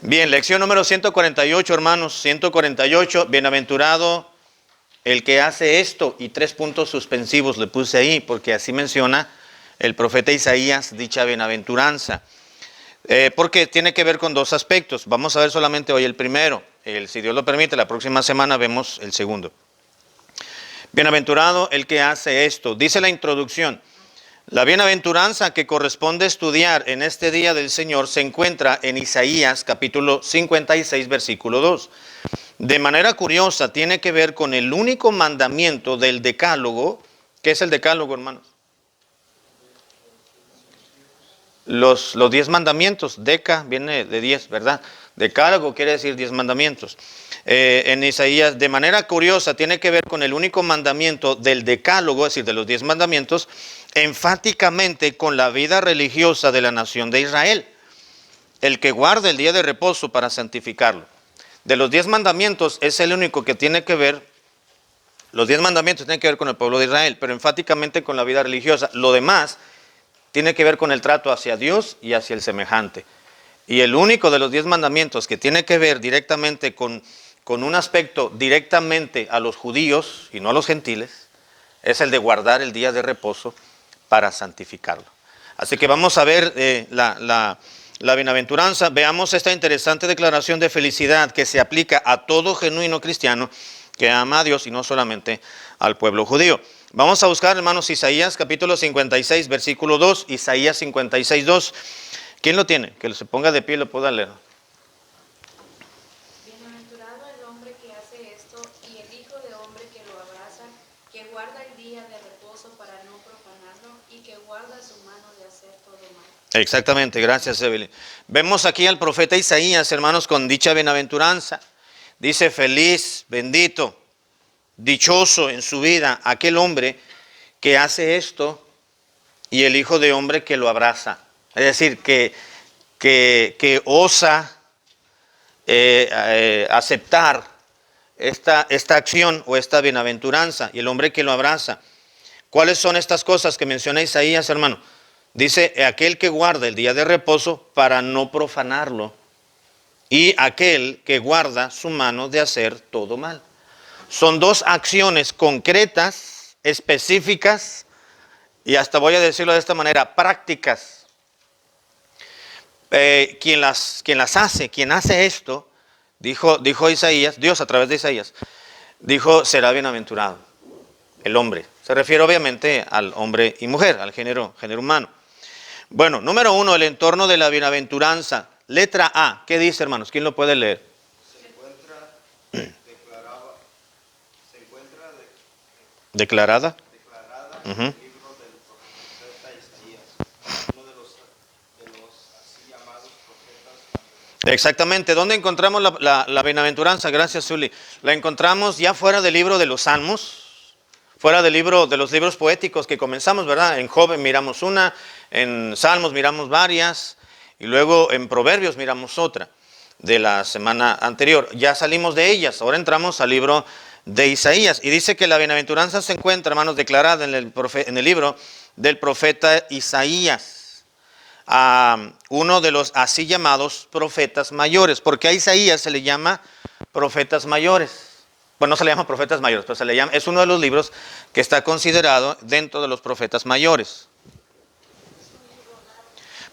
Bien, lección número 148, hermanos, 148, bienaventurado el que hace esto, y 3 puntos suspensivos le puse ahí, porque así menciona el profeta Isaías dicha bienaventuranza. Porque tiene que ver con 2 aspectos. Vamos a ver solamente hoy el primero. Si Dios lo permite, la próxima semana vemos el segundo. Bienaventurado el que hace esto. Dice la introducción: la bienaventuranza que corresponde estudiar en este día del Señor se encuentra en Isaías capítulo 56, versículo 2. De manera curiosa, tiene que ver con el único mandamiento del decálogo. ¿Qué es el decálogo, hermanos? Los 10 mandamientos. Deca viene de 10, ¿verdad? Decálogo quiere decir 10 mandamientos. En Isaías, de manera curiosa, tiene que ver con el único mandamiento del decálogo, es decir, de los 10 mandamientos, enfáticamente con la vida religiosa de la nación de Israel. El que guarda el día de reposo para santificarlo. De los 10 mandamientos es el único que tiene que ver, los 10 mandamientos tienen que ver con el pueblo de Israel, pero enfáticamente con la vida religiosa. Lo demás tiene que ver con el trato hacia Dios y hacia el semejante. Y el único de los 10 mandamientos que tiene que ver directamente con un aspecto directamente a los judíos y no a los gentiles, es el de guardar el día de reposo para santificarlo. Así que vamos a ver la bienaventuranza. Veamos esta interesante declaración de felicidad que se aplica a todo genuino cristiano que ama a Dios y no solamente al pueblo judío. Vamos a buscar, hermanos, Isaías capítulo 56, versículo 2, Isaías 56, 2. ¿Quién lo tiene? Que se ponga de pie y lo pueda leer. Bienaventurado el hombre que hace esto y el hijo de hombre que lo abraza, que guarda el día de reposo para no profanarlo y que guarda su mano de hacer todo mal. Exactamente, gracias, Evelyn. Vemos aquí al profeta Isaías, hermanos, con dicha bienaventuranza. Dice: feliz, bendito, dichoso en su vida aquel hombre que hace esto y el hijo de hombre que lo abraza. Es decir, que osa aceptar esta acción o esta bienaventuranza, y el hombre que lo abraza. ¿Cuáles son estas cosas que menciona Isaías, hermano? Dice: aquel que guarda el día de reposo para no profanarlo, y aquel que guarda su mano de hacer todo mal. Son 2 acciones concretas, específicas, y hasta voy a decirlo de esta manera, prácticas. Quien las hace, quien hace esto, dijo Isaías, Dios a través de Isaías, dijo: será bienaventurado el hombre. Se refiere obviamente al hombre y mujer, al género humano. Bueno, número 1, el entorno de la bienaventuranza. Letra A, ¿qué dice, hermanos? ¿Quién lo puede leer? Se encuentra Declarada. en el libro del profeta Isaías, uno de los así llamados profetas mayores. Exactamente. ¿Dónde encontramos la bienaventuranza? Gracias, Zuli. La encontramos ya fuera del libro de los Salmos, fuera del libro de los libros poéticos que comenzamos, ¿verdad? En Job miramos una, en Salmos miramos varias, y luego en Proverbios miramos otra de la semana anterior. Ya salimos de ellas, ahora entramos al libro de Isaías. Y dice que la bienaventuranza se encuentra, hermanos, declarada en el libro del profeta Isaías, a uno de los así llamados profetas mayores. Porque a Isaías se le llama profetas mayores. Bueno, no se le llama profetas mayores, pero se le llama, es uno de los libros que está considerado dentro de los profetas mayores.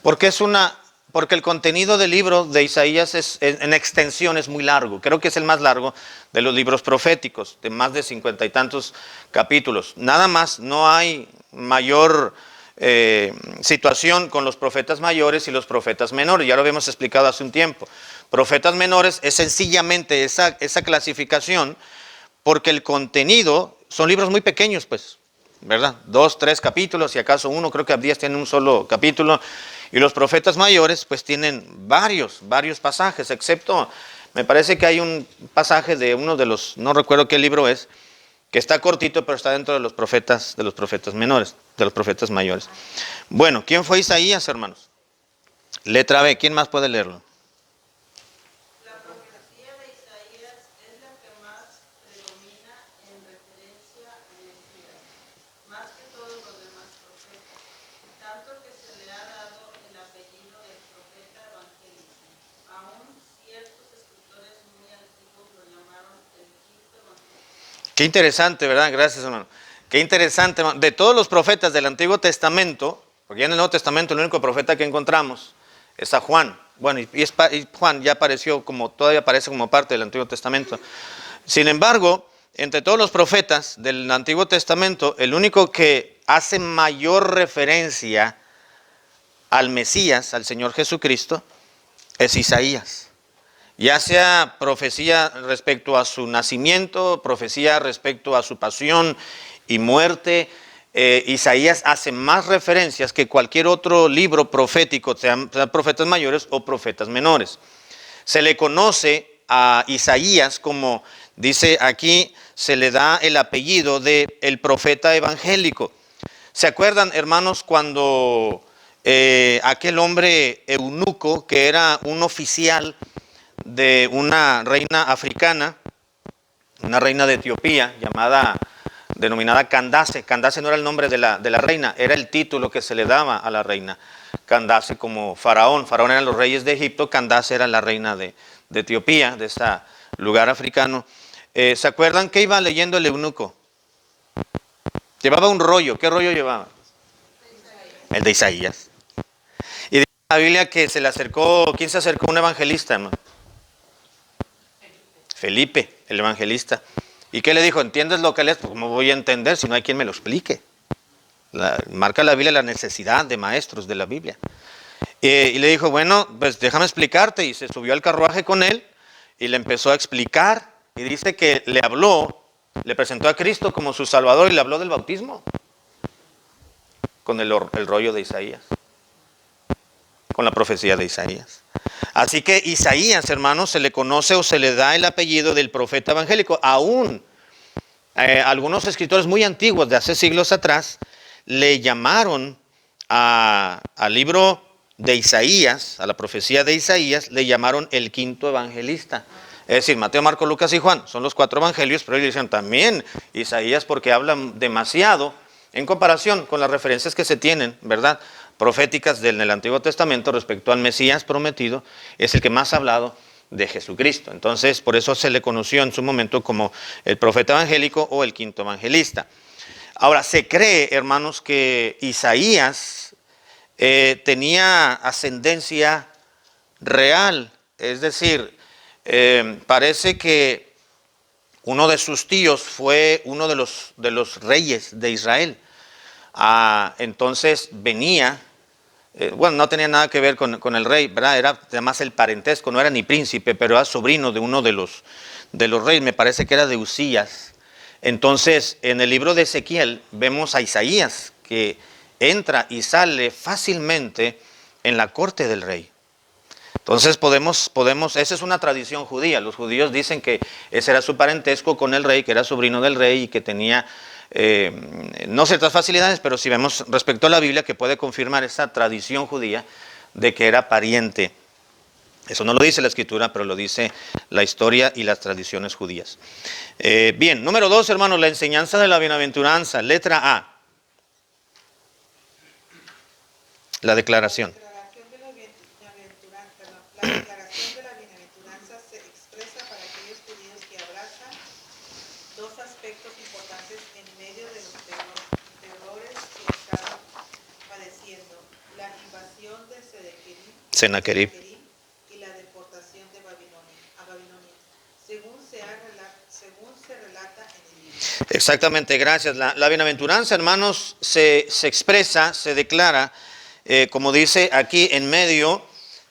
Porque el contenido del libro de Isaías en extensión es muy largo. Creo que es el más largo de los libros proféticos, de más de 50 y tantos capítulos. Nada más, no hay mayor situación con los profetas mayores y los profetas menores. Ya lo habíamos explicado hace un tiempo. Profetas menores es sencillamente esa clasificación, porque el contenido son libros muy pequeños, pues, ¿verdad? 2, 3 capítulos, si acaso uno, creo que Abdías tiene un solo capítulo. Y los profetas mayores pues tienen varios pasajes, excepto, me parece que hay un pasaje de uno de los, no recuerdo qué libro es, que está cortito, pero está dentro de los profetas menores, de los profetas mayores. Bueno, ¿quién fue Isaías, hermanos? Letra B, ¿quién más puede leerlo? La profecía de Isaías es la que más predomina en referencia a Mesías, más que todos los demás profetas, tanto que se le ha dado el apellido del profeta evangelista, aun Qué interesante, ¿verdad? Gracias, hermano. Qué interesante, hermano. De todos los profetas del Antiguo Testamento, porque ya en el Nuevo Testamento el único profeta que encontramos es a Juan. Bueno, y Juan ya apareció todavía aparece como parte del Antiguo Testamento. Sin embargo, entre todos los profetas del Antiguo Testamento, el único que hace mayor referencia al Mesías, al Señor Jesucristo, es Isaías. Ya sea profecía respecto a su nacimiento, profecía respecto a su pasión y muerte, Isaías hace más referencias que cualquier otro libro profético, sean profetas mayores o profetas menores. Se le conoce a Isaías como, dice aquí, se le da el apellido de el profeta evangélico. ¿Se acuerdan, hermanos, cuando aquel hombre eunuco, que era un oficial de una reina africana, una reina de Etiopía, denominada Candace? Candace no era el nombre de la reina, era el título que se le daba a la reina. Candace como Faraón. Faraón eran los reyes de Egipto, Candace era la reina de Etiopía, de ese lugar africano. ¿Se acuerdan qué iba leyendo el eunuco? Llevaba un rollo. ¿Qué rollo llevaba? El de Isaías. Y dice la Biblia que se le acercó, ¿quién se acercó? Un evangelista, hermano. Felipe, el evangelista. ¿Y qué le dijo? ¿Entiendes lo que lees? Pues ¿cómo voy a entender si no hay quien me lo explique? Marca la Biblia la necesidad de maestros de la Biblia. Y le dijo, bueno, pues déjame explicarte. Y se subió al carruaje con él y le empezó a explicar. Y dice que le habló, le presentó a Cristo como su Salvador y le habló del bautismo. Con el rollo de Isaías. Con la profecía de Isaías. Así que Isaías, hermanos, se le conoce o se le da el apellido del profeta evangélico. Aún algunos escritores muy antiguos de hace siglos atrás le llamaron al libro de Isaías, a la profecía de Isaías, le llamaron el quinto evangelista. Es decir, Mateo, Marcos, Lucas y Juan son los 4 evangelios, pero ellos dicen también Isaías porque hablan demasiado en comparación con las referencias que se tienen, ¿verdad?, proféticas del Antiguo Testamento respecto al Mesías prometido. Es el que más ha hablado de Jesucristo. Entonces, por eso se le conoció en su momento como el profeta evangélico o el quinto evangelista. Ahora, se cree, hermanos, que Isaías tenía ascendencia real. Es decir, parece que uno de sus tíos fue uno de los reyes de Israel. Entonces venía, bueno, no tenía nada que ver con el rey, ¿verdad? Era además el parentesco, no era ni príncipe, pero era sobrino de uno de los reyes, me parece que era de Usías. Entonces, en el libro de Ezequiel vemos a Isaías que entra y sale fácilmente en la corte del rey. Entonces esa es una tradición judía. Los judíos dicen que ese era su parentesco con el rey, que era sobrino del rey y que tenía no ciertas facilidades, pero si vemos respecto a la Biblia que puede confirmar esa tradición judía de que era pariente. Eso no lo dice la Escritura, pero lo dice la historia y las tradiciones judías. Bien, número 2, hermanos, la enseñanza de la bienaventuranza. Letra A. La declaración. La declaración de la bienaventuranza se expresa para aquellos judíos que abrazan 2 aspectos importantes en medio de los terrores que estaban padeciendo: la invasión de Sennacherib y la deportación a Babilonia, según se relata en el libro. Exactamente, gracias. La bienaventuranza, hermanos, se expresa, se declara, como dice aquí en medio,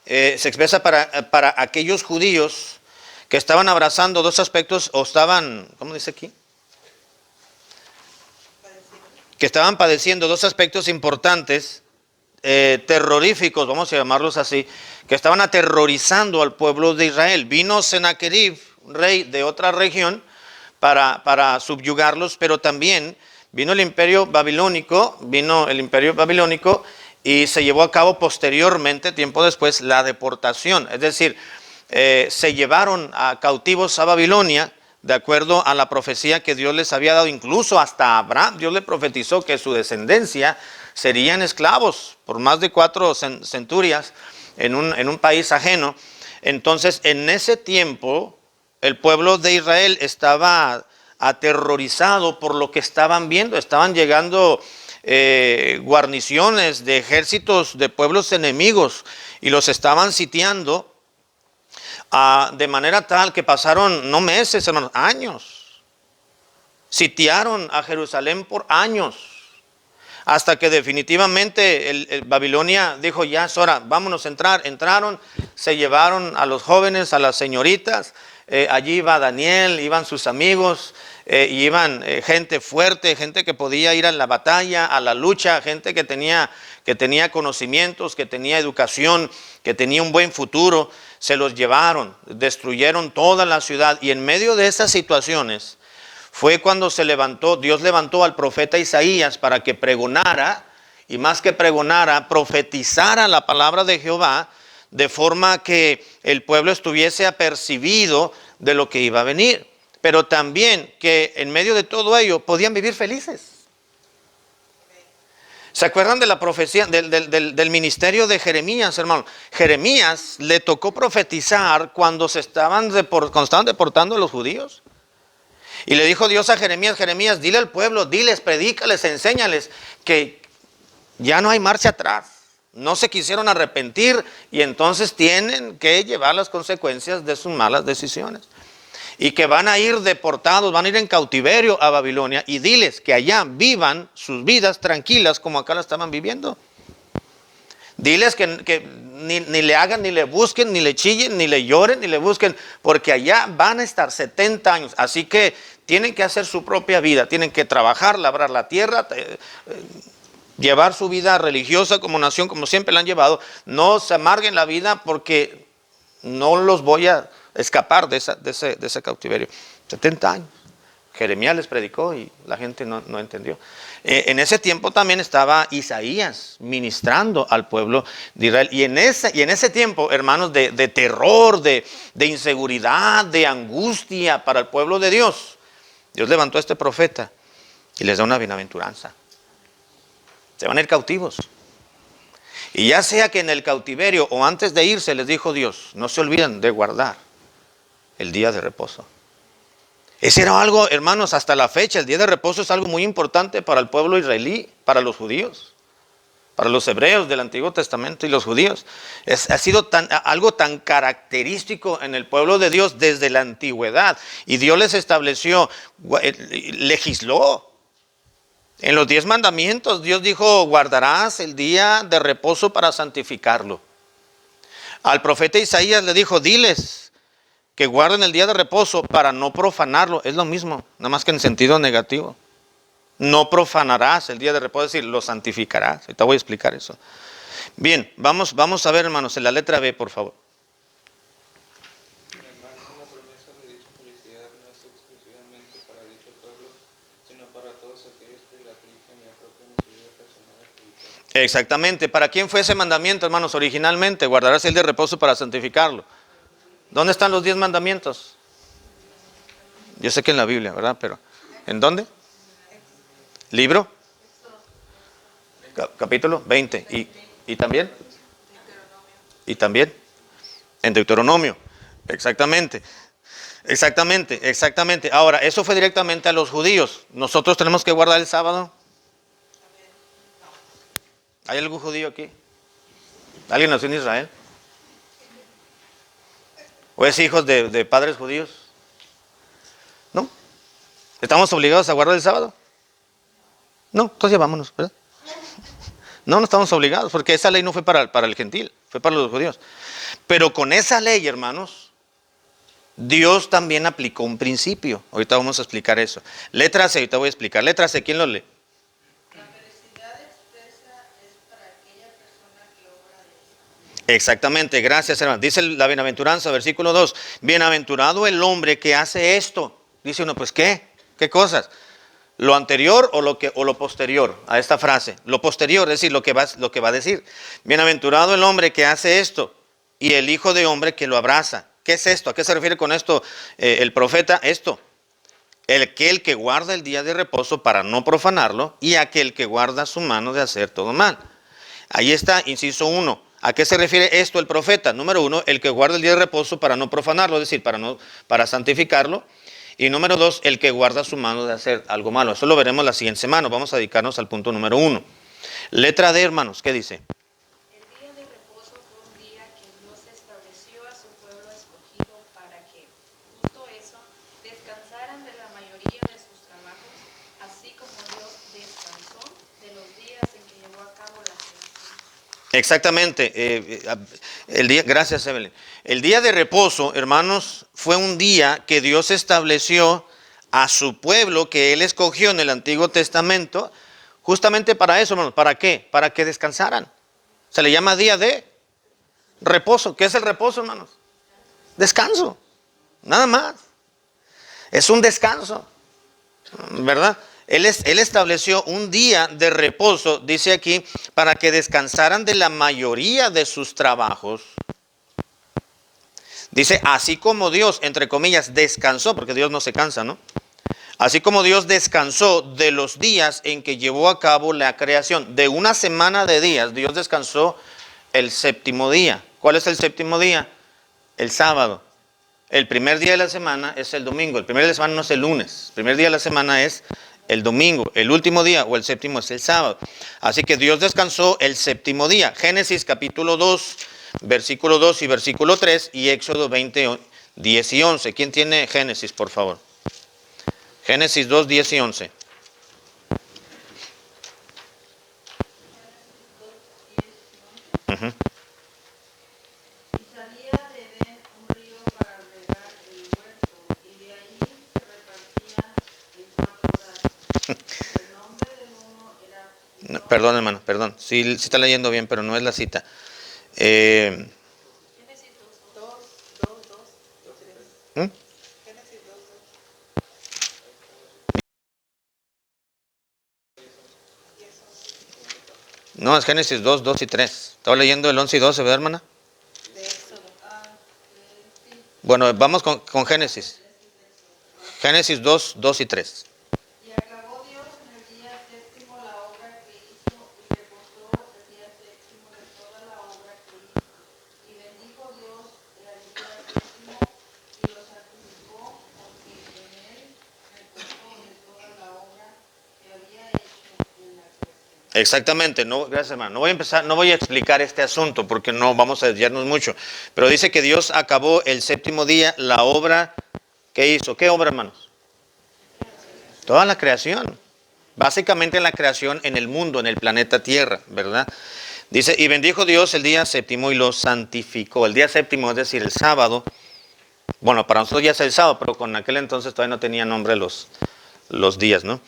se expresa para aquellos judíos que estaban abrazando 2 aspectos, o estaban, ¿cómo dice aquí? Que estaban padeciendo 2 aspectos importantes, terroríficos, vamos a llamarlos así, que estaban aterrorizando al pueblo de Israel. Vino Sennacherib, rey de otra región, para subyugarlos, pero también vino el imperio babilónico, y se llevó a cabo posteriormente, tiempo después, la deportación. Es decir, se llevaron a cautivos a Babilonia, de acuerdo a la profecía que Dios les había dado. Incluso hasta Abraham, Dios le profetizó que su descendencia serían esclavos por más de 4 centurias en un país ajeno. Entonces, en ese tiempo, el pueblo de Israel estaba aterrorizado por lo que estaban viendo. Estaban llegando guarniciones de ejércitos de pueblos enemigos y los estaban sitiando de manera tal que pasaron no meses, hermanos, años. Sitiaron a Jerusalén por años, hasta que definitivamente el Babilonia dijo, ya es hora, vámonos a entrar. Entraron, se llevaron a los jóvenes, a las señoritas. Allí iba Daniel, iban sus amigos, y iban gente fuerte, gente que podía ir a la batalla, a la lucha, gente que tenía conocimientos, que tenía educación, que tenía un buen futuro. Se los llevaron, destruyeron toda la ciudad, y en medio de esas situaciones fue cuando Dios levantó al profeta Isaías para que pregonara, y más que pregonara, profetizara la palabra de Jehová, de forma que el pueblo estuviese apercibido de lo que iba a venir, pero también que en medio de todo ello podían vivir felices. ¿Se acuerdan de la profecía del ministerio de Jeremías, hermano? Jeremías le tocó profetizar cuando estaban deportando a los judíos. Y le dijo Dios a Jeremías, Jeremías, dile al pueblo, diles, predícales, enséñales que ya no hay marcha atrás. No se quisieron arrepentir y entonces tienen que llevar las consecuencias de sus malas decisiones. Y que van a ir deportados, van a ir en cautiverio a Babilonia, y diles que allá vivan sus vidas tranquilas como acá la estaban viviendo. Diles que ni le hagan, ni le busquen, ni le chillen, ni le lloren, ni le busquen, porque allá van a estar 70 años. Así que tienen que hacer su propia vida, tienen que trabajar, labrar la tierra, llevar su vida religiosa como nación, como siempre la han llevado. No se amarguen la vida porque no los voy a escapar de ese cautiverio. 70 años. Jeremías les predicó y la gente no entendió. En ese tiempo también estaba Isaías ministrando al pueblo de Israel. Y en ese tiempo, hermanos, de terror, de inseguridad, de angustia para el pueblo de Dios, Dios levantó a este profeta y les da una bienaventuranza. Se van a ir cautivos. Y ya sea que en el cautiverio o antes de irse, les dijo Dios, no se olviden de guardar el día de reposo. Ese era algo, hermanos, hasta la fecha, el día de reposo es algo muy importante para el pueblo israelí, para los judíos, para los hebreos del Antiguo Testamento y los judíos. Ha sido algo tan característico en el pueblo de Dios desde la antigüedad. Y Dios les estableció, legisló. En los 10 mandamientos Dios dijo, guardarás el día de reposo para santificarlo. Al profeta Isaías le dijo, diles que guarden el día de reposo para no profanarlo. Es lo mismo, nada más que en sentido negativo. No profanarás el día de reposo, es decir, lo santificarás. Ahorita voy a explicar eso. Bien, vamos a ver, hermanos, en la letra B, por favor. Sin embargo, la promesa de dicha felicidad no es exclusivamente para dicho pueblo, sino para todos aquellos que la aplican y apropian en su vida personal espiritual. Exactamente. ¿Para quién fue ese mandamiento, hermanos, originalmente? Guardarás el día de reposo para santificarlo. ¿Dónde están los 10 mandamientos? Yo sé que en la Biblia, ¿verdad? Pero ¿en dónde? ¿Libro? Capítulo 20. ¿Y también? ¿Y también? En Deuteronomio. Exactamente. Ahora, eso fue directamente a los judíos. ¿Nosotros tenemos que guardar el sábado? ¿Hay algún judío aquí? ¿Alguien nació en Israel? ¿O es hijos de padres judíos? ¿No? ¿Estamos obligados a guardar el sábado? No, entonces ya vámonos, ¿verdad? No estamos obligados, porque esa ley no fue para el gentil, fue para los judíos. Pero con esa ley, hermanos, Dios también aplicó un principio. Ahorita vamos a explicar eso. Letra C, ahorita voy a explicar. Letra C, ¿quién lo lee? La felicidad expresa es para aquella persona que obra de eso. Exactamente, gracias, hermano. Dice la bienaventuranza, versículo 2. Bienaventurado el hombre que hace esto. Dice uno, pues ¿qué? ¿Qué cosas? ¿Lo anterior o lo posterior a esta frase? Lo posterior, es decir, lo que va a decir. Bienaventurado el hombre que hace esto y el hijo de hombre que lo abraza. ¿Qué es esto? ¿A qué se refiere con esto el profeta? Esto. Aquel que guarda el día de reposo para no profanarlo y aquel que guarda su mano de hacer todo mal. Ahí está, inciso 1. ¿A qué se refiere esto el profeta? Número 1, el que guarda el día de reposo para no profanarlo, es decir, para santificarlo. Y número 2, el que guarda su mano de hacer algo malo. Eso lo veremos la siguiente semana. Vamos a dedicarnos al punto número 1. Letra D, hermanos, ¿qué dice? El día de reposo fue un día que Dios estableció a su pueblo escogido para que, justo eso, descansaran de la mayoría de sus trabajos, así como Dios descansó de los días en que llevó a cabo la creación. Exactamente. Gracias, Evelyn. El día de reposo, hermanos, fue un día que Dios estableció a su pueblo que Él escogió en el Antiguo Testamento, justamente para eso, hermanos. ¿Para qué? Para que descansaran. Se le llama día de reposo. ¿Qué es el reposo, hermanos? Descanso. Nada más. Es un descanso, ¿verdad? Él estableció un día de reposo, dice aquí, para que descansaran de la mayoría de sus trabajos. Dice, así como Dios, entre comillas, descansó, porque Dios no se cansa, ¿no? Así como Dios descansó de los días en que llevó a cabo la creación. De una semana de días, Dios descansó el séptimo día. ¿Cuál es el séptimo día? El sábado. El primer día de la semana es el domingo. El primer día de la semana no es el lunes. El primer día de la semana es el domingo. El último día o el séptimo es el sábado. Así que Dios descansó el séptimo día. Génesis capítulo 2, versículo 2 y versículo 3 y Éxodo 20, 10 y 11. ¿Quién tiene Génesis, por favor? Génesis 2, 10 y 11. Uh-huh. Y salía de Edén un río para regar el huerto, y de allí se repartía en 4 brazos. El nombre del uno era No, perdón, hermano, perdón. Sí, sí está leyendo bien, pero no es la cita. Génesis 2, 2, 2, 2, 3. ¿Mm? Génesis 2, 2. No, es Génesis 2, 2 y 3. Estaba leyendo el 11 y 12, ¿verdad, hermana? De Éxodo. Bueno, vamos con Génesis. Génesis 2, 2 y 3. Y acabó Dios en el día séptimo la obra que hizo, y reposó el día séptimo de toda la obra que hizo. Y bendijo Dios el día séptimo y lo santificó, porque en él reposó de toda la obra que había hecho en la creación. Exactamente, no, gracias, hermano. No voy a explicar este asunto porque no vamos a desviarnos mucho. Pero dice que Dios acabó el séptimo día la obra que hizo. ¿Qué obra, hermanos? Toda la creación. Básicamente la creación en el mundo, en el planeta Tierra, ¿verdad? Dice, y bendijo Dios el día séptimo y lo santificó. El día séptimo, es decir, el sábado. Bueno, para nosotros ya es el sábado, pero con aquel entonces todavía no tenía nombre los días, ¿no?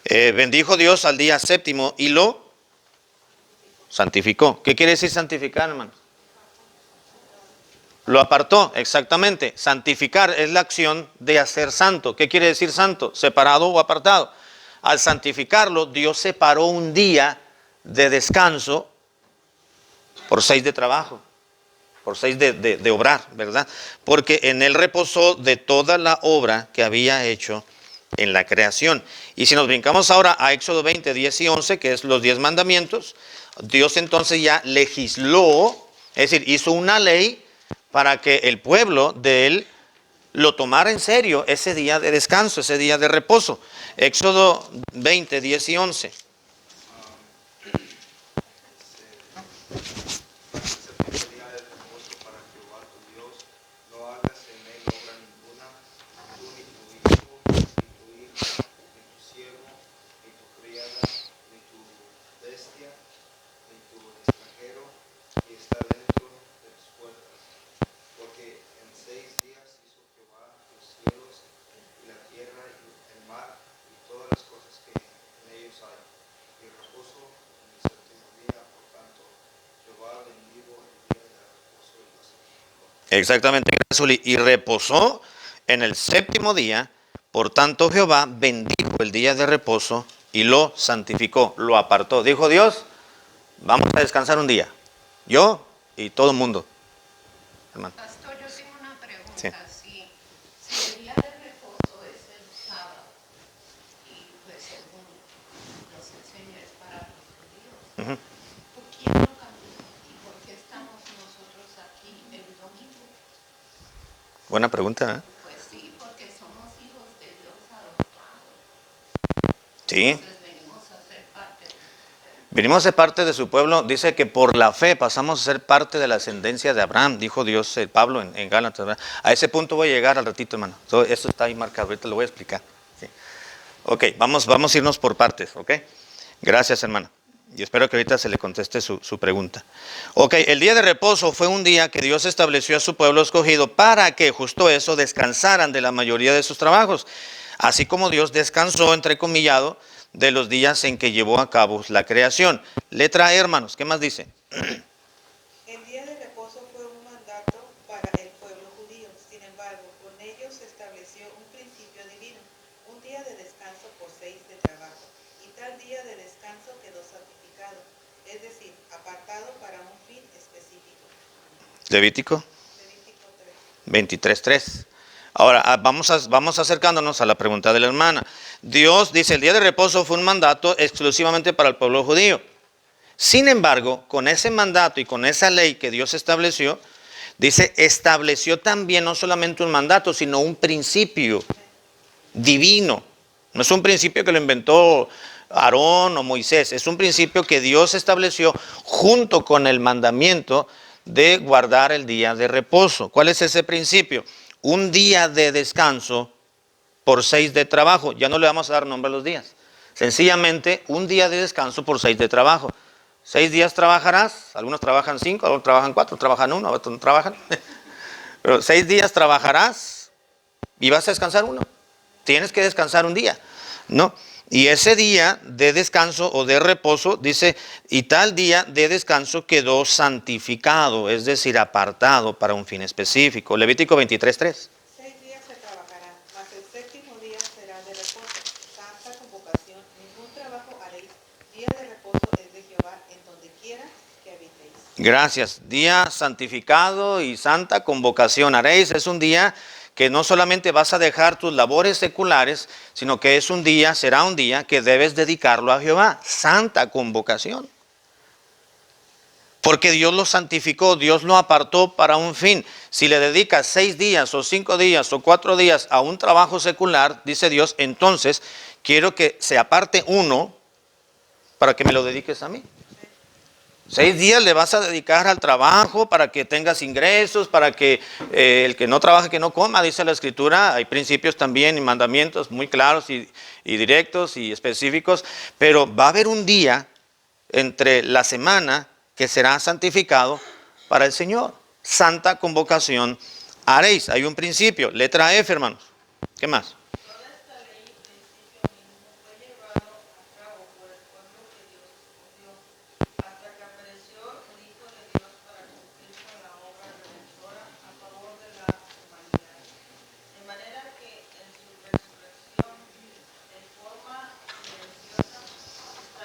Bendijo Dios al día séptimo y lo santificó. ¿Qué quiere decir santificar, hermanos? Lo apartó, exactamente. Santificar es la acción de hacer santo. ¿Qué quiere decir santo? Separado o apartado. Al santificarlo, Dios separó un día de descanso por 6 de trabajo, por 6 de obrar, ¿verdad? Porque en él reposó de toda la obra que había hecho en la creación. Y si nos brincamos ahora a Éxodo 20, 10 y 11, que es los 10 mandamientos, Dios entonces ya legisló, es decir, hizo una ley para que el pueblo de él lo tomara en serio ese día de descanso, ese día de reposo. Éxodo 20, 10 y 11. Para el séptimo día de reposo para Jehová tu Dios, no hagas en él obra ninguna, tú ni tu hijo, ni tu hija, ni tu siervo, ni tu criada, ni tu bestia, ni tu extranjero, que está dentro de tus puertas. Porque en 6 días hizo Jehová los cielos y la tierra y el mar y todas las cosas que en ellos hay. Y reposo en el séptimo día, por tanto, Jehová bendijo el día de reposo y lo santificó. Exactamente, y reposó en el séptimo día, por tanto Jehová bendijo el día de reposo y lo santificó, lo apartó. Dijo Dios, vamos a descansar un día, yo y todo el mundo. Hermano. Pastor, yo tengo una pregunta. Sí. Si el día de reposo es el sábado, y pues según nos enseña es para los judíos, Ujú. ¿por quién lo cambió? ¿Y por qué estamos nosotros aquí el domingo? Buena pregunta, ¿eh? Pues sí, porque somos hijos Sí. Venimos a ser parte de su pueblo. Dice que por la fe pasamos a ser parte de la ascendencia de Abraham, dijo Dios, Pablo en Gálatas, ¿verdad? A ese punto voy a llegar al ratito, hermano. Todo esto está ahí marcado, ahorita lo voy a explicar. Sí. Ok, vamos a irnos por partes, ok. Gracias, hermano. Y espero que ahorita se le conteste su pregunta. Ok, el día de reposo fue un día que Dios estableció a su pueblo escogido para que, justo eso, descansaran de la mayoría de sus trabajos. Así como Dios descansó, entrecomillado, de los días en que llevó a cabo la creación. Letra E, hermanos, ¿qué más dice? El día de reposo fue un mandato para el pueblo judío. Sin embargo, con ellos se estableció un principio divino, un día de descanso por 6 de trabajo. Y tal día de descanso quedó santificado, es decir, apartado para un fin específico. Levítico Levítico 3. 23:3. Ahora, vamos acercándonos a la pregunta de la hermana. Dios dice, el día de reposo fue un mandato exclusivamente para el pueblo judío. Sin embargo, con ese mandato y con esa ley que Dios estableció, dice, estableció también no solamente un mandato, sino un principio divino. No es un principio que lo inventó Aarón o Moisés, es un principio que Dios estableció junto con el mandamiento de guardar el día de reposo. ¿Cuál es ese principio? Un día de descanso por 6 de trabajo. Ya no le vamos a dar nombre a los días. Sencillamente, un día de descanso por 6 de trabajo. 6 días trabajarás, algunos trabajan 5, otros trabajan 4, trabajan 1, otros no trabajan. Pero 6 días trabajarás y vas a descansar uno. Tienes que descansar un día, ¿no? Y ese día de descanso o de reposo, dice, y tal día de descanso quedó santificado, es decir, apartado para un fin específico. Levítico 23:3. 6 días se trabajará, mas el séptimo día será de reposo, santa convocación, ningún trabajo haréis. Día de reposo es de Jehová, en donde quiera que habitéis. Gracias. Día santificado y santa convocación haréis. Es un día que no solamente vas a dejar tus labores seculares, sino que es un día, será un día que debes dedicarlo a Jehová. Santa convocación. Porque Dios lo santificó, Dios lo apartó para un fin. Si le dedicas 6 días o 5 días o 4 días a un trabajo secular, dice Dios, entonces quiero que se aparte uno para que me lo dediques a mí. 6 días le vas a dedicar al trabajo para que tengas ingresos, para que el que no trabaje, que no coma, dice la Escritura. Hay principios también y mandamientos muy claros y directos y específicos, pero va a haber un día entre la semana que será santificado para el Señor. Santa convocación haréis. Hay un principio, letra F, hermanos. ¿Qué más? Toda esta ley y principio mismo fue llevado a cabo por el pueblo que Dios escogió, hasta que apareció el Hijo de Dios para cumplir con la obra redentora a favor de la humanidad. De manera que en su resurrección, de forma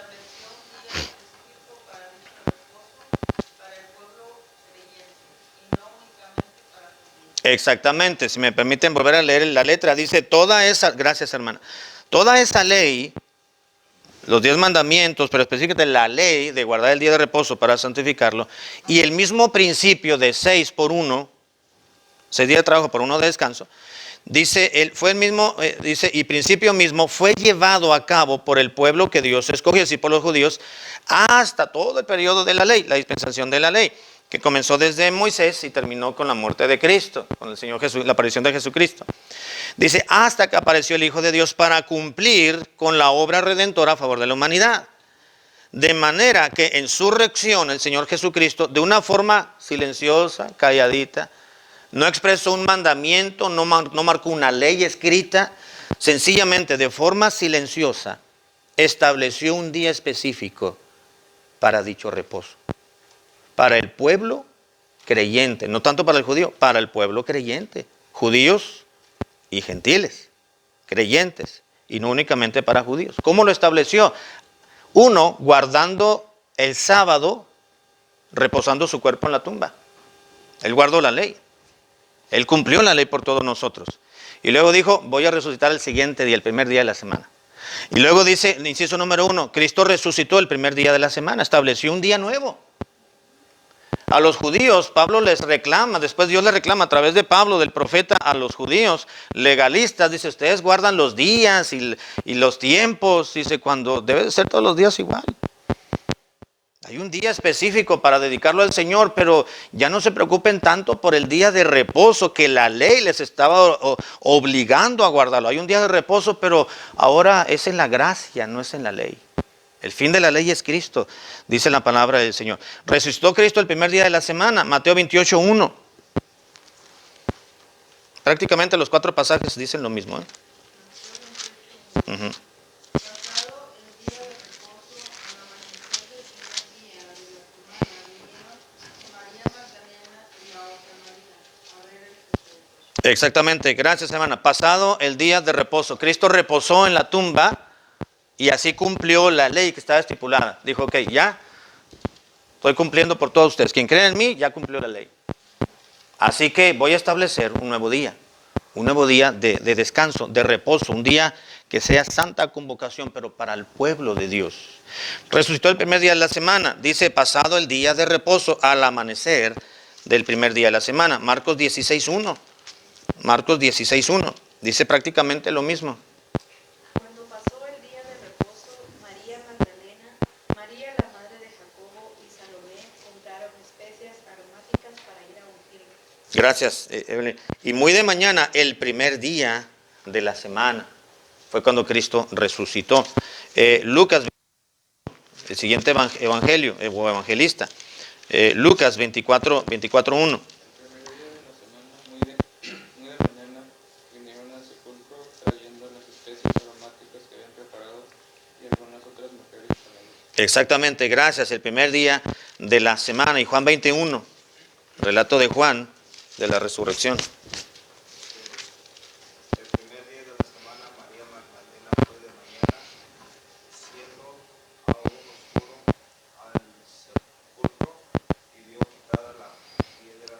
silenciosa, estableció un día específico para dicho reposo, para el pueblo creyente, y no únicamente para judíos. Exactamente, si me permiten volver a leer la letra, dice toda esa, gracias hermana, toda esa ley, los 10 mandamientos, pero específicamente la ley de guardar el día de reposo para santificarlo, y el mismo principio de 6 por 1, 6 días de trabajo por 1 de descanso, dice, fue el mismo, dice, y principio mismo fue llevado a cabo por el pueblo que Dios escogió, así por los judíos, hasta todo el periodo de la ley, la dispensación de la ley, que comenzó desde Moisés y terminó con la muerte de Cristo, con el Señor Jesús, la aparición de Jesucristo. Dice, hasta que apareció el Hijo de Dios para cumplir con la obra redentora a favor de la humanidad. De manera que en su reacción el Señor Jesucristo, de una forma silenciosa, calladita, no expresó un mandamiento, no marcó una ley escrita, sencillamente de forma silenciosa estableció un día específico para dicho reposo. Para el pueblo creyente, no tanto para el judío, para el pueblo creyente, judíos y gentiles, creyentes, y no únicamente para judíos. ¿Cómo lo estableció? Uno, guardando el sábado, reposando su cuerpo en la tumba. Él guardó la ley. Él cumplió la ley por todos nosotros. Y luego dijo, voy a resucitar el siguiente día, el primer día de la semana. Y luego dice, inciso número 1, Cristo resucitó el primer día de la semana, estableció un día nuevo. A los judíos, Pablo les reclama, después Dios les reclama a través de Pablo, del profeta, a los judíos legalistas. Dice, ustedes guardan los días y los tiempos. Dice, cuando debe de ser todos los días igual. Hay un día específico para dedicarlo al Señor, pero ya no se preocupen tanto por el día de reposo que la ley les estaba obligando a guardarlo. Hay un día de reposo, pero ahora es en la gracia, no es en la ley. El fin de la ley es Cristo, dice la palabra del Señor. Resucitó Cristo el primer día de la semana, Mateo 28:1. Prácticamente los 4 pasajes dicen lo mismo. Uh-huh. Pasado el día de reposo, al amanecer del primer día de la semana, vinieron María Magdalena y la otra María a ver el sepulcro. Exactamente, gracias hermana. Pasado el día de reposo, Cristo reposó en la tumba y así cumplió la ley que estaba estipulada. Dijo, ok, ya estoy cumpliendo por todos ustedes. Quien cree en mí ya cumplió la ley. Así que voy a establecer un nuevo día de descanso, de reposo, un día que sea santa convocación, pero para el pueblo de Dios. Resucitó el primer día de la semana, dice, pasado el día de reposo, al amanecer del primer día de la semana. Marcos 16:1. Marcos 16:1. Dice prácticamente lo mismo. Cuando pasó el día de reposo, María Magdalena, María la madre de Jacobo y Salomé compraron especias aromáticas para ir a ungirlo. Gracias, Evelyn. Y muy de mañana, el primer día de la semana, fue cuando Cristo resucitó. Lucas, el siguiente evangelio o evangelista, Lucas 24:1. El primer día de la semana, muy de mañana, vinieron al sepulcro trayendo las especies aromáticas que habían preparado y algunas otras mujeres con ellos. Exactamente, gracias. El primer día de la semana. Y Juan 21, relato de Juan, de la resurrección. El primer día de la semana, María Magdalena fue de mañana, siendo aún oscuro, al sepulcro y vio quitada la piedra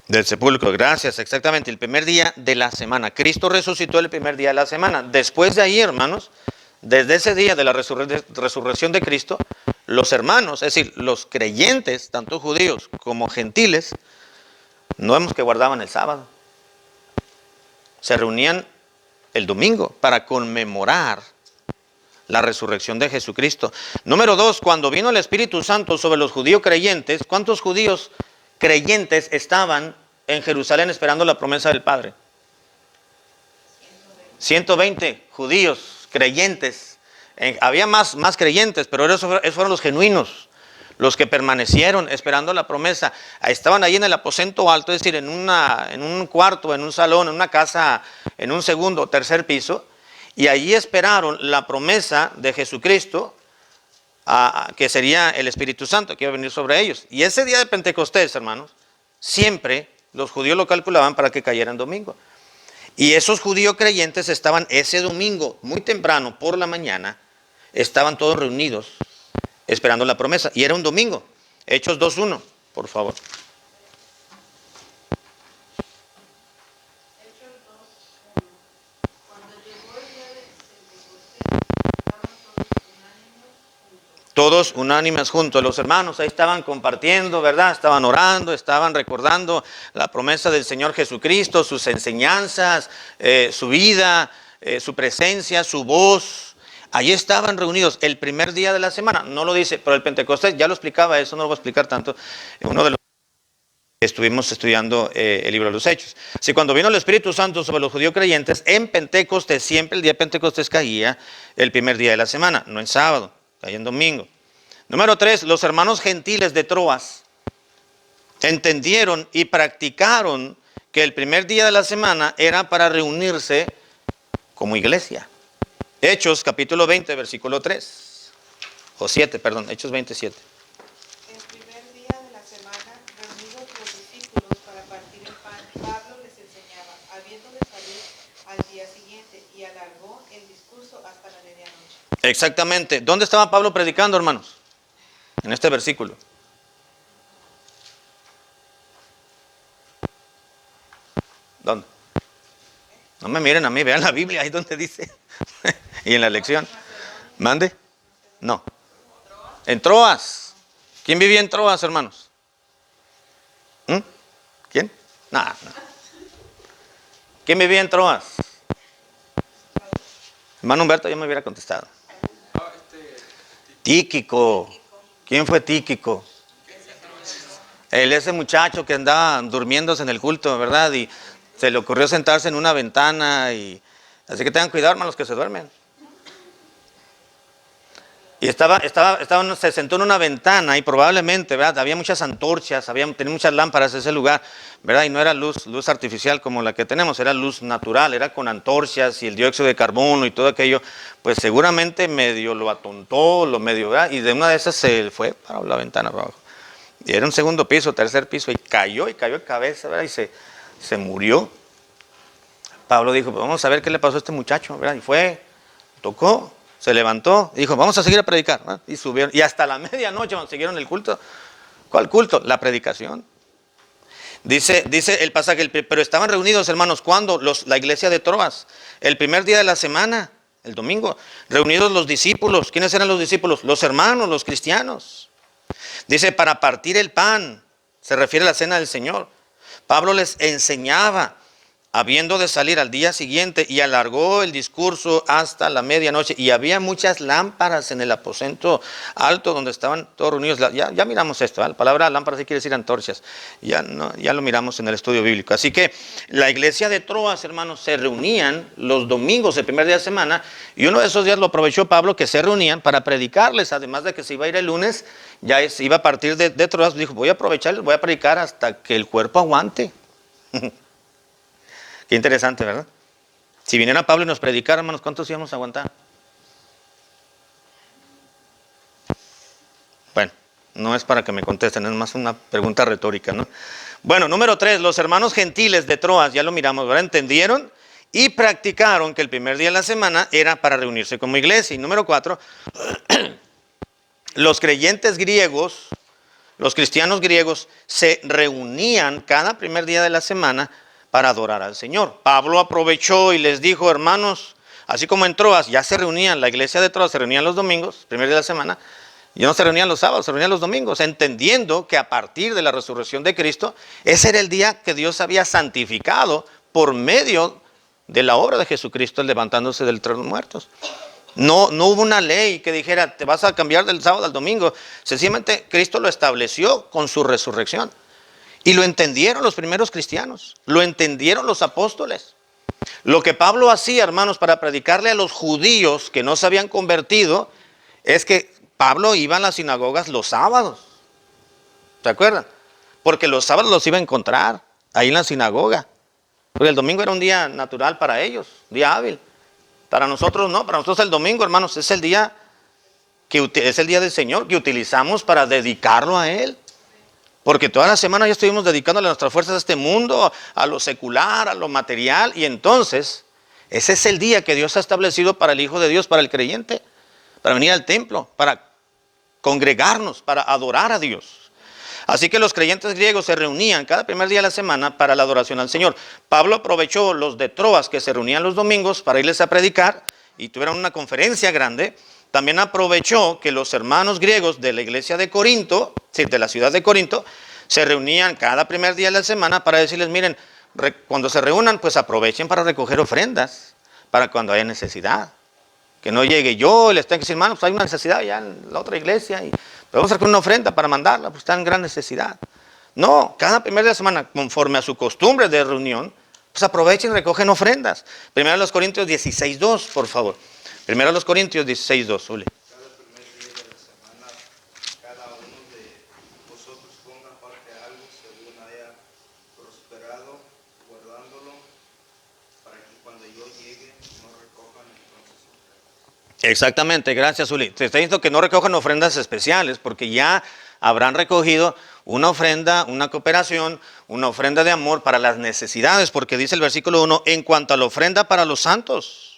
Del sepulcro, gracias, exactamente. El primer día de la semana. Cristo resucitó el primer día de la semana. Después de ahí, hermanos, desde ese día de la resurrección de Cristo, los hermanos, es decir, los creyentes, tanto judíos como gentiles, no vemos que guardaban el sábado. Se reunían el domingo para conmemorar la resurrección de Jesucristo. Número 2, cuando vino el Espíritu Santo sobre los judíos creyentes, ¿cuántos judíos creyentes estaban en Jerusalén esperando la promesa del Padre? 120 judíos creyentes. Había más creyentes, pero esos fueron los genuinos, los que permanecieron esperando la promesa. Estaban ahí en el aposento alto, es decir, en un cuarto, en un salón, en una casa, en un segundo o tercer piso, y allí esperaron la promesa de Jesucristo, que sería el Espíritu Santo que iba a venir sobre ellos. Y ese día de Pentecostés, hermanos, siempre los judíos lo calculaban para que cayera en domingo. Y esos judíos creyentes estaban ese domingo, muy temprano, por la mañana, estaban todos reunidos esperando la promesa. Y era un domingo. Hechos 2:1, por favor. Hechos 2:1. Cuando llegó el día de Pentecostés, estaban Todos unánimes juntos. Los hermanos ahí estaban compartiendo, ¿verdad? Estaban orando, estaban recordando la promesa del Señor Jesucristo, sus enseñanzas, su vida, su presencia, su voz. Allí estaban reunidos el primer día de la semana. No lo dice, pero el Pentecostés ya lo explicaba, eso no lo voy a explicar tanto. Uno de los que estuvimos estudiando el libro de los Hechos. Si cuando vino el Espíritu Santo sobre los judíos creyentes, en Pentecostés, siempre el día de Pentecostés caía el primer día de la semana, no en sábado, caía en domingo. Número 3, los hermanos gentiles de Troas entendieron y practicaron que el primer día de la semana era para reunirse como iglesia. Hechos capítulo 20, versículo 3, o 7, perdón, Hechos 27. El primer día de la semana, reunidos los discípulos para partir el pan, Pablo les enseñaba, habiendo de salir al día siguiente, y alargó el discurso hasta la medianoche. Exactamente. ¿Dónde estaba Pablo predicando, hermanos? En este versículo. ¿Dónde? No me miren a mí, vean la Biblia, ahí donde dice. Y en la lección. ¿Mande? No. En Troas. ¿Quién vivía en Troas, hermanos? ¿Quién? No. ¿Quién vivía en Troas? Hermano Humberto, yo me hubiera contestado. Tíquico. ¿Quién fue Tíquico? Ese muchacho que andaba durmiéndose en el culto, ¿verdad? Y se le ocurrió sentarse en una ventana. Así que tengan cuidado, hermanos, que se duermen. Y se sentó en una ventana y probablemente, ¿verdad? Había muchas antorchas, tenía muchas lámparas en ese lugar, ¿verdad? Y no era luz artificial como la que tenemos, era luz natural, era con antorchas y el dióxido de carbono y todo aquello, pues seguramente medio lo atontó, ¿verdad? Y de una de esas se fue para la ventana para abajo. Y era un segundo piso, tercer piso, y cayó de cabeza, ¿verdad? Y se murió. Pablo dijo, pues vamos a ver qué le pasó a este muchacho, ¿verdad? Y fue, tocó. Se levantó y dijo, vamos a seguir a predicar, ¿no? Y subieron, y hasta la medianoche siguieron el culto. ¿Cuál culto? La predicación. Dice el pasaje, pero estaban reunidos, hermanos, ¿cuándo? La iglesia de Troas, el primer día de la semana, el domingo, reunidos los discípulos. ¿Quiénes eran los discípulos? Los hermanos, los cristianos. Dice, para partir el pan, se refiere a la cena del Señor. Pablo les enseñaba, habiendo de salir al día siguiente, y alargó el discurso hasta la medianoche. Y había muchas lámparas en el aposento alto donde estaban todos reunidos. Ya miramos esto, ¿eh? La palabra lámparas sí quiere decir antorchas. Ya lo miramos en el estudio bíblico. Así que la iglesia de Troas, hermanos, se reunían los domingos, el primer día de semana. Y uno de esos días lo aprovechó Pablo, que se reunían para predicarles. Además de que se iba a ir el lunes, iba a partir de Troas. Dijo, voy a aprovecharles, voy a predicar hasta que el cuerpo aguante. Qué interesante, ¿verdad? Si viniera Pablo y nos predicara, hermanos, ¿cuántos íbamos a aguantar? Bueno, no es para que me contesten, es más una pregunta retórica, ¿no? Bueno, número 3, los hermanos gentiles de Troas, ya lo miramos, ¿verdad? Entendieron y practicaron que el primer día de la semana era para reunirse como iglesia. Y número 4, los creyentes griegos, los cristianos griegos, se reunían cada primer día de la semana para adorar al Señor. Pablo aprovechó y les dijo, hermanos, así como en Troas ya se reunían, la iglesia de Troas se reunían los domingos, primer día de la semana, ya no se reunían los sábados, se reunían los domingos, entendiendo que a partir de la resurrección de Cristo, ese era el día que Dios había santificado por medio de la obra de Jesucristo, el levantándose del trono de los muertos. No hubo una ley que dijera, te vas a cambiar del sábado al domingo. Sencillamente Cristo lo estableció con su resurrección. Y lo entendieron los primeros cristianos, lo entendieron los apóstoles. Lo que Pablo hacía, hermanos, para predicarle a los judíos que no se habían convertido, es que Pablo iba a las sinagogas los sábados. ¿Se acuerdan? Porque los sábados los iba a encontrar ahí en la sinagoga. Porque el domingo era un día natural para ellos, día hábil. Para nosotros no, para nosotros el domingo, hermanos, es el día del Señor que utilizamos para dedicarlo a Él. Porque toda la semana ya estuvimos dedicándole nuestras fuerzas a este mundo, a lo secular, a lo material. Y entonces, ese es el día que Dios ha establecido para el Hijo de Dios, para el creyente. Para venir al templo, para congregarnos, para adorar a Dios. Así que los creyentes griegos se reunían cada primer día de la semana para la adoración al Señor. Pablo aprovechó los de Troas que se reunían los domingos para irles a predicar y tuvieron una conferencia grande. También aprovechó que los hermanos griegos de la iglesia de Corinto, de la ciudad de Corinto, se reunían cada primer día de la semana para decirles, miren, cuando se reúnan, pues aprovechen para recoger ofrendas, para cuando haya necesidad. Que no llegue yo y les tenga que decir, hermano, pues hay una necesidad ya en la otra iglesia y vamos a hacer una ofrenda para mandarla, pues está en gran necesidad. No, cada primer día de la semana, conforme a su costumbre de reunión, pues aprovechen y recogen ofrendas. Primero a los Corintios 16:2, por favor. Primero a los Corintios 16:2, Uli. Cada primer día de la semana, cada uno de vosotros ponga aparte algo según haya prosperado, guardándolo, para que cuando yo llegue no recojan entonces ofrendas. Exactamente, gracias, Uli. Te está diciendo que no recojan ofrendas especiales, porque ya habrán recogido una ofrenda, una cooperación, una ofrenda de amor para las necesidades, porque dice el versículo 1, en cuanto a la ofrenda para los santos.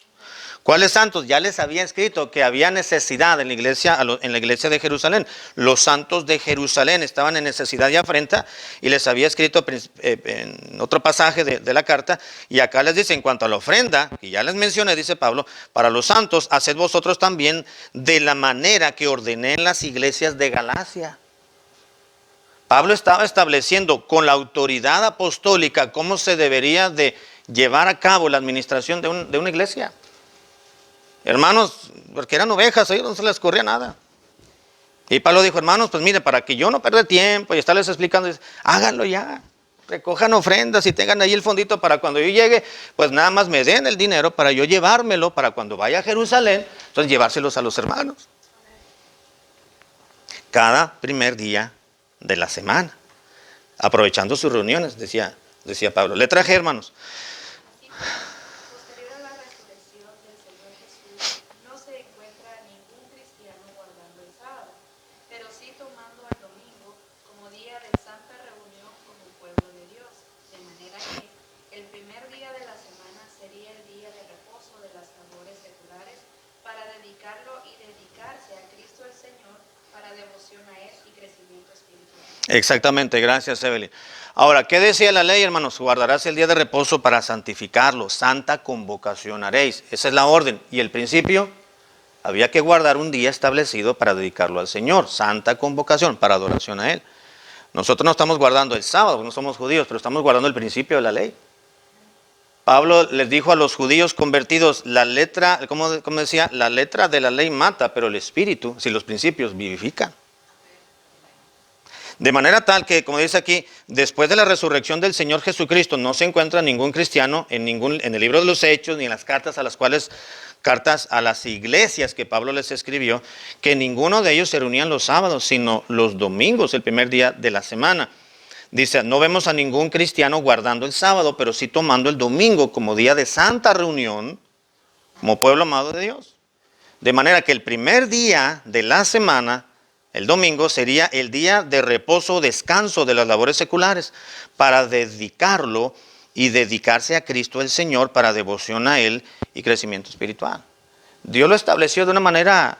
¿Cuáles santos? Ya les había escrito que había necesidad en la iglesia de Jerusalén. Los santos de Jerusalén estaban en necesidad y afrenta, y les había escrito en otro pasaje de la carta, y acá les dice, en cuanto a la ofrenda, que ya les mencioné, dice Pablo, para los santos, haced vosotros también de la manera que ordené en las iglesias de Galacia. Pablo estaba estableciendo con la autoridad apostólica cómo se debería de llevar a cabo la administración de una iglesia. Hermanos, porque eran ovejas, a ellos no se les corría nada. Y Pablo dijo, hermanos, pues mire, para que yo no pierda tiempo y estarles explicando, háganlo ya. Recojan ofrendas y tengan ahí el fondito para cuando yo llegue, pues nada más me den el dinero para yo llevármelo, para cuando vaya a Jerusalén, entonces llevárselos a los hermanos. Cada primer día de la semana, aprovechando sus reuniones, decía Pablo. Letra G, hermanos. Posterior a la resurrección del Señor Jesús, no se encuentra ningún cristiano guardando el sábado, pero sí tomando el domingo como día de santa reunión con el pueblo de Dios, de manera que el primer día de la semana sería el día de reposo de las labores seculares para dedicarlo y dedicarse a Cristo el Señor para devoción a Él y crecimiento espiritual. Exactamente, gracias, Evelyn. Ahora, ¿qué decía la ley, hermanos? Guardarás el día de reposo para santificarlo, santa convocación haréis. Esa es la orden. Y el principio, había que guardar un día establecido para dedicarlo al Señor, santa convocación, para adoración a Él. Nosotros no estamos guardando el sábado, no somos judíos, pero estamos guardando el principio de la ley. Pablo les dijo a los judíos convertidos, la letra, ¿cómo decía? La letra de la ley mata, pero el espíritu, si los principios vivifican. De manera tal que, como dice aquí, después de la resurrección del Señor Jesucristo, no se encuentra ningún cristiano en el libro de los Hechos, ni en las cartas a las iglesias que Pablo les escribió, que ninguno de ellos se reunían los sábados, sino los domingos, el primer día de la semana. Dice, no vemos a ningún cristiano guardando el sábado, pero sí tomando el domingo como día de santa reunión, como pueblo amado de Dios. De manera que el primer día de la semana, el domingo, sería el día de reposo o descanso de las labores seculares, para dedicarlo y dedicarse a Cristo el Señor para devoción a Él y crecimiento espiritual. Dios lo estableció de una manera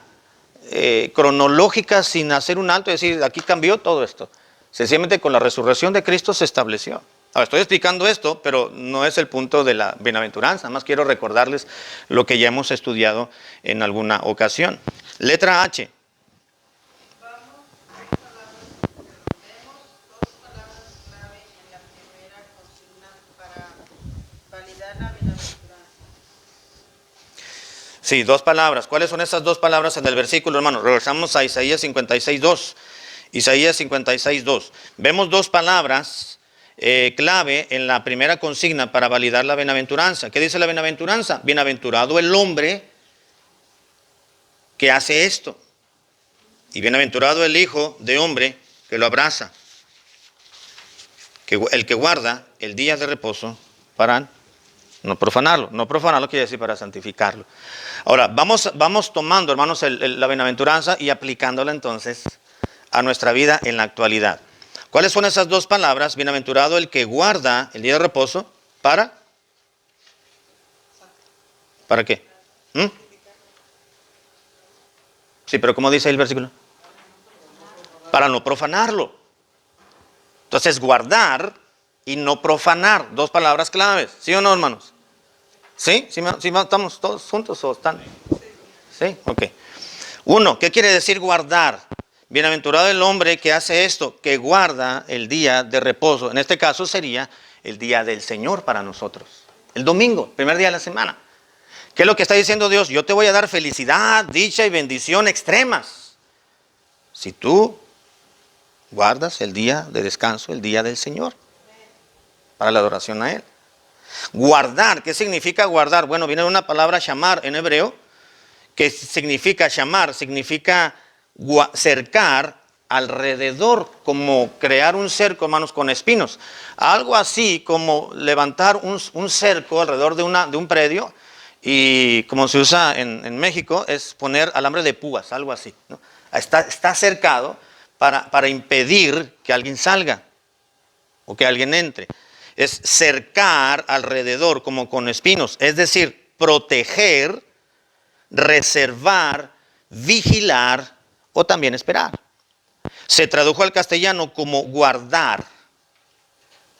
cronológica, sin hacer un alto y decir, aquí cambió todo esto. Sencillamente con la resurrección de Cristo se estableció. Ahora, estoy explicando esto, pero no es el punto de la bienaventuranza. Además quiero recordarles lo que ya hemos estudiado en alguna ocasión. Letra H. Sí, dos palabras. ¿Cuáles son esas dos palabras en el versículo, hermanos? Regresamos a Isaías 56.2. Isaías 56.2. Vemos dos palabras clave en la primera consigna para validar la bienaventuranza. ¿Qué dice la bienaventuranza? Bienaventurado el hombre que hace esto. Y bienaventurado el hijo de hombre que lo abraza. El que guarda el día de reposo para no profanarlo. No profanarlo quiere decir para santificarlo. Ahora, vamos tomando, hermanos, la bienaventuranza y aplicándola entonces a nuestra vida en la actualidad. ¿Cuáles son esas dos palabras? Bienaventurado el que guarda el día de reposo para... ¿Para qué? Sí, pero ¿cómo dice el versículo? Para no profanarlo. Entonces, guardar y no profanar. Dos palabras claves. ¿Sí o no, hermanos? ¿Sí? ¿Sí estamos todos juntos o están? Sí, ok. Uno, ¿qué quiere decir guardar? Bienaventurado el hombre que hace esto, que guarda el día de reposo. En este caso sería el día del Señor para nosotros. El domingo, primer día de la semana. ¿Qué es lo que está diciendo Dios? Yo te voy a dar felicidad, dicha y bendición extremas. Si tú guardas el día de descanso, el día del Señor, para la adoración a Él. Guardar, ¿qué significa guardar? Bueno, viene una palabra shamar en hebreo, que significa shamar, significa cercar alrededor, como crear un cerco, hermanos, con espinos. Algo así como levantar un cerco alrededor de un predio, y como se usa en México, es poner alambre de púas, algo así, ¿no? Está cercado para impedir que alguien salga o que alguien entre. Es cercar alrededor como con espinos, es decir, proteger, reservar, vigilar o también esperar. Se tradujo al castellano como guardar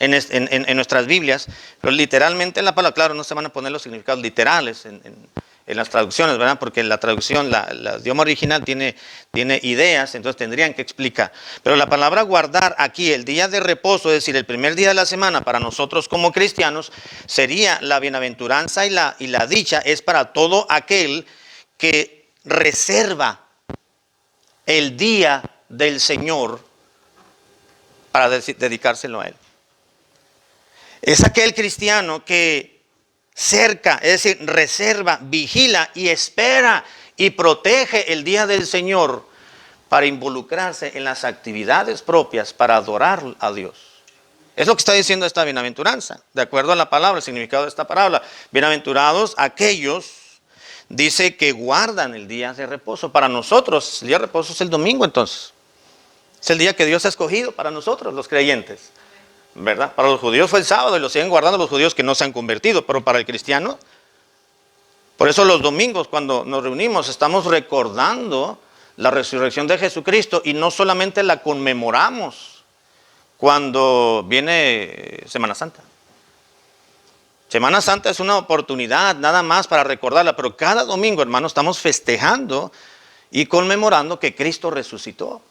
en nuestras Biblias, pero literalmente en la palabra, claro, no se van a poner los significados literales en en las traducciones, ¿verdad? Porque la traducción, la idioma original tiene ideas, entonces tendrían que explicar. Pero la palabra guardar aquí, el día de reposo, es decir, el primer día de la semana para nosotros como cristianos, sería la bienaventuranza y la dicha, es para todo aquel que reserva el día del Señor para dedicárselo a Él. Es aquel cristiano que cerca, es decir, reserva, vigila y espera y protege el día del Señor para involucrarse en las actividades propias para adorar a Dios. Es lo que está diciendo esta bienaventuranza, de acuerdo a la palabra, el significado de esta palabra. Bienaventurados aquellos, dice, que guardan el día de reposo. Para nosotros, el día de reposo es el domingo, entonces. Es el día que Dios ha escogido para nosotros, los creyentes, ¿verdad? Para los judíos fue el sábado y lo siguen guardando los judíos que no se han convertido, pero para el cristiano, por eso los domingos cuando nos reunimos estamos recordando la resurrección de Jesucristo y no solamente la conmemoramos cuando viene Semana Santa. Semana Santa es una oportunidad nada más para recordarla, pero cada domingo, hermanos, estamos festejando y conmemorando que Cristo resucitó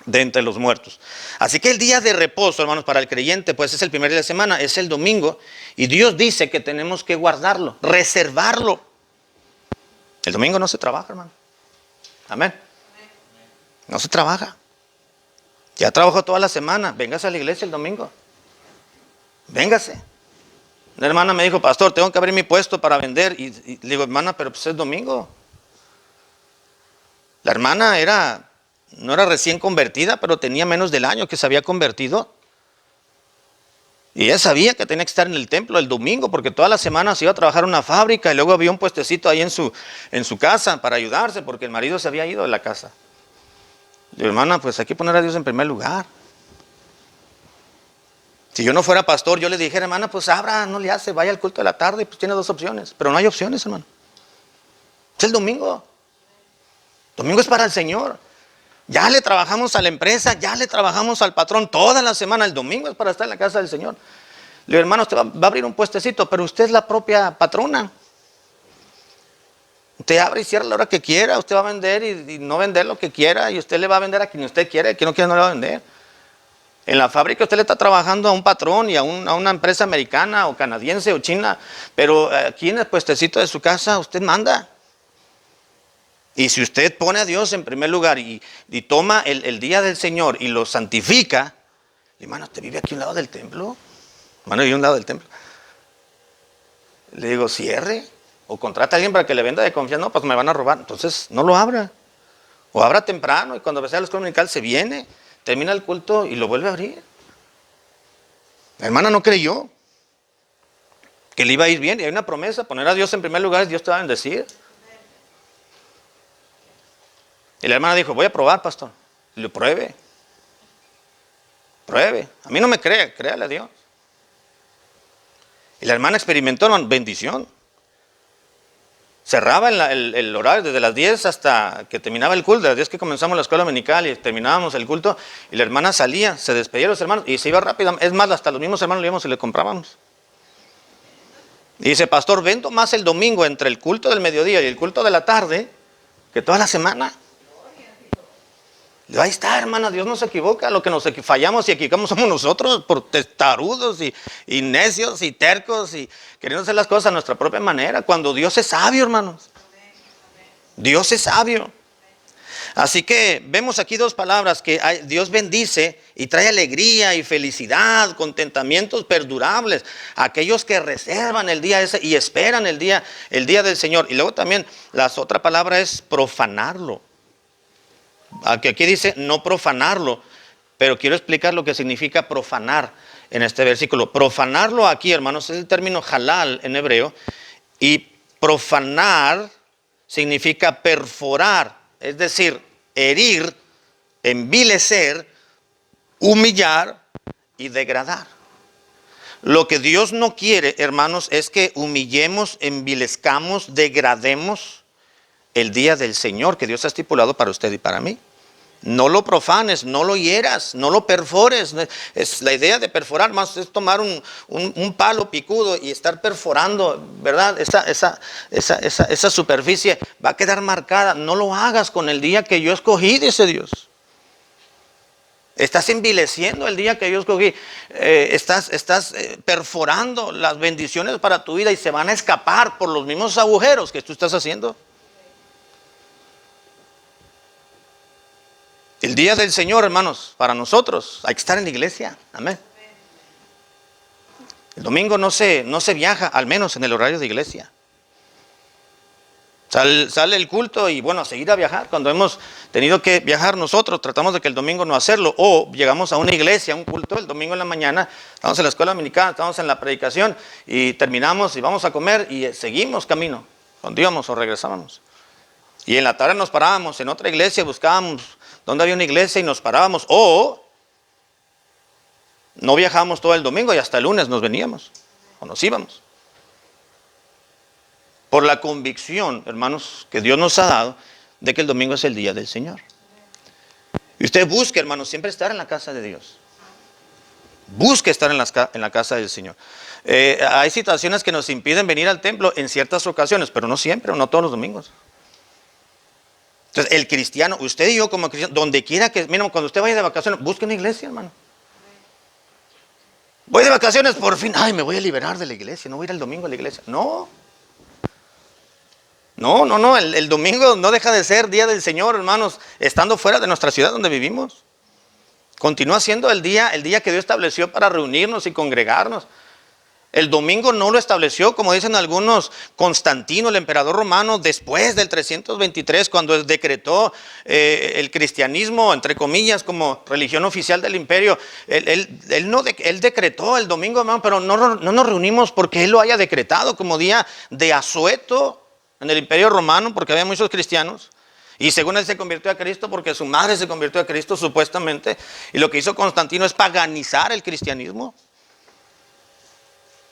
de entre los muertos. Así que el día de reposo, hermanos, para el creyente, pues es el primer día de la semana, es el domingo, y Dios dice que tenemos que guardarlo, reservarlo. El domingo no se trabaja, hermano. Amén. No se trabaja. Ya trabajó toda la semana, véngase a la iglesia el domingo. Véngase. Una hermana me dijo, pastor, tengo que abrir mi puesto para vender, y le digo, hermana, pero pues es domingo. La hermana no era recién convertida, pero tenía menos del año que se había convertido. Y ella sabía que tenía que estar en el templo el domingo, porque toda la semana se iba a trabajar en una fábrica y luego había un puestecito ahí en su casa para ayudarse, porque el marido se había ido de la casa. Y hermana, pues hay que poner a Dios en primer lugar. Si yo no fuera pastor, yo le dijera, hermana, pues abra, no le hace, vaya al culto de la tarde, pues tiene dos opciones. Pero no hay opciones, hermano. Es el domingo. Domingo es para el Señor. Ya le trabajamos a la empresa, ya le trabajamos al patrón toda la semana. El domingo es para estar en la casa del Señor. Le digo, hermano, usted va a abrir un puestecito, pero usted es la propia patrona. Usted abre y cierra a la hora que quiera. Usted va a vender y no vender lo que quiera. Y usted le va a vender a quien usted quiera. Y quien no quiera no le va a vender. En la fábrica usted le está trabajando a un patrón y a una empresa americana o canadiense o china. Pero aquí en el puestecito de su casa usted manda. Y si usted pone a Dios en primer lugar y toma el día del Señor y lo santifica, hermano, ¿usted vive aquí a un lado del templo? Hermano, vive a un lado del templo. Le digo, cierre o contrata a alguien para que le venda de confianza. No, pues me van a robar. Entonces, no lo abra. O abra temprano y cuando sea la escuela dominical se viene, termina el culto y lo vuelve a abrir. La hermana no creyó que le iba a ir bien. Y hay una promesa, poner a Dios en primer lugar y Dios te va a bendecir. Y la hermana dijo, voy a probar, pastor. Y lo pruebe. Pruebe. A mí no me cree, créale a Dios. Y la hermana experimentó, hermano, bendición. Cerraba el horario desde las 10 hasta que terminaba el culto, de las 10 que comenzamos la escuela dominical y terminábamos el culto, y la hermana salía, se despedía de los hermanos y se iba rápido. Es más, hasta los mismos hermanos le íbamos y le comprábamos. Y dice, pastor, vendo más el domingo entre el culto del mediodía y el culto de la tarde que toda la semana. Ahí está, hermana, Dios no se equivoca. Lo que nos fallamos y equivocamos somos nosotros por testarudos y necios y tercos y queriendo hacer las cosas a nuestra propia manera. Cuando Dios es sabio, hermanos. Dios es sabio. Así que vemos aquí dos palabras que Dios bendice y trae alegría y felicidad, contentamientos perdurables a aquellos que reservan el día ese y esperan el día del Señor. Y luego también la otra palabra es profanarlo. Aquí dice no profanarlo, pero quiero explicar lo que significa profanar en este versículo. Profanarlo aquí, hermanos, es el término halal en hebreo, y profanar significa perforar, es decir, herir, envilecer, humillar y degradar. Lo que Dios no quiere, hermanos, es que humillemos, envilezcamos, degrademos el día del Señor que Dios ha estipulado para usted y para mí. No lo profanes, no lo hieras, no lo perfores. Es la idea de perforar más es tomar un palo picudo y estar perforando, ¿verdad? Esa superficie va a quedar marcada. No lo hagas con el día que yo escogí, dice Dios. Estás envileciendo el día que yo escogí. Estás perforando las bendiciones para tu vida y se van a escapar por los mismos agujeros que tú estás haciendo. El día del Señor, hermanos, para nosotros hay que estar en la iglesia. Amén. El domingo no se viaja, al menos en el horario de iglesia. Sale el culto y bueno, a seguir a viajar. Cuando hemos tenido que viajar nosotros, tratamos de que el domingo no hacerlo. O llegamos a una iglesia, a un culto, el domingo en la mañana, estamos en la escuela dominical, estamos en la predicación y terminamos y vamos a comer y seguimos camino. Cuando íbamos o regresábamos. Y en la tarde nos parábamos en otra iglesia, buscábamos dónde había una iglesia y nos parábamos. O no viajábamos todo el domingo y hasta el lunes nos veníamos o nos íbamos. Por la convicción, hermanos, que Dios nos ha dado de que el domingo es el día del Señor. Y usted busque, hermanos, siempre estar en la casa de Dios. Busque estar en la casa del Señor. Hay situaciones que nos impiden venir al templo en ciertas ocasiones, pero no siempre, no todos los domingos. Entonces, el cristiano, usted y yo como cristiano, donde quiera que, miren, cuando usted vaya de vacaciones, busque una iglesia, hermano. Voy de vacaciones, por fin, ay, me voy a liberar de la iglesia, no voy a ir el domingo a la iglesia. No, el domingo no deja de ser día del Señor, hermanos, estando fuera de nuestra ciudad donde vivimos. Continúa siendo el día que Dios estableció para reunirnos y congregarnos. El domingo no lo estableció, como dicen algunos, Constantino, el emperador romano, después del 323, cuando decretó el cristianismo, entre comillas, como religión oficial del imperio. Él decretó el domingo, hermano, pero no nos reunimos porque él lo haya decretado como día de asueto en el imperio romano, porque había muchos cristianos. Y según él se convirtió a Cristo porque su madre se convirtió a Cristo supuestamente. Y lo que hizo Constantino es paganizar el cristianismo.